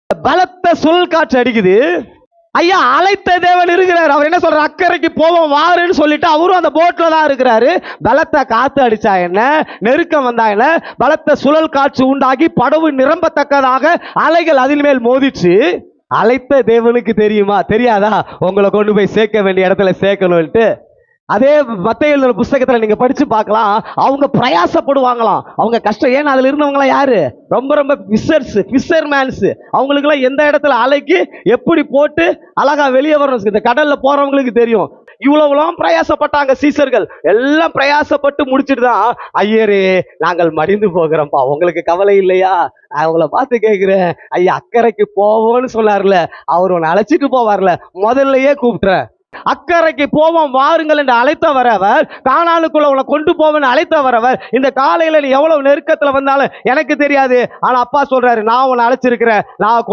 பலத்த சுழல் காற்று அடிக்குது. ஐயா அழைத்த தேவன் இருக்கிறார். அவர் என்ன சொல்றாரு? அக்கறைக்கு போவோம் வாருன்னு சொல்லிட்டு அவரும் அந்த போட்ல தான் இருக்கிறாரு. பலத்த காத்து அடிச்சா என்ன, நெருக்கம் வந்தா என்ன, பலத்த சுழல் காற்று உண்டாகி படவு நிரம்பத்தக்கதாக அலைகள் அதில் மேல் மோதிச்சு. அழைத்த தேவனுக்கு தெரியுமா தெரியாதா உங்களை கொண்டு போய் சேர்க்க வேண்டிய இடத்துல சேர்க்கணும்ட்டு? அதே மத்தேயு எழுதின புத்தகத்துல நீங்க படிச்சு பார்க்கலாம். அவங்க பிரயாசப்படுவாங்களாம். அவங்க கஷ்டம். ஏன்னா அதுல இருந்தவங்களாம் யாரு? ரொம்ப ரொம்ப ஃபிஷர்மேன்ஸ். அவங்களுக்கு எல்லாம் எந்த இடத்துல அலைக்கு எப்படி போட்டு அழகா வெளியே வரணும் இந்த கடல்ல போறவங்களுக்கு தெரியும். இவ்வளவுலாம் பிரயாசப்பட்டாங்க சீசர்கள். எல்லாம் பிரயாசப்பட்டு முடிச்சுட்டு தான், ஐயரே நாங்கள் மடிந்து போகிறோம்ப்பா, உங்களுக்கு கவலை இல்லையா? அவங்கள பார்த்து கேட்கிறேன், ஐயா அக்கறைக்கு போவோம்னு சொன்னார்ல, அவர் உன்னை அழைச்சிட்டு போவார்ல, முதல்லயே கூப்பிட்டுறேன். அக்கறைக்கு போவோம் வாருங்கள் என்று அழைத்த வரவர், கானானுக்குள்ள உன்னை கொண்டு போவேன்னு அழைத்த வரவர், இந்த காலையில நீ எவ்வளவு நெருக்கத்துல வந்தாலும் எனக்கு தெரியாது, ஆனா அப்பா சொல்றாரு, நான் உன்னை அழைச்சிருக்கிறேன், நான்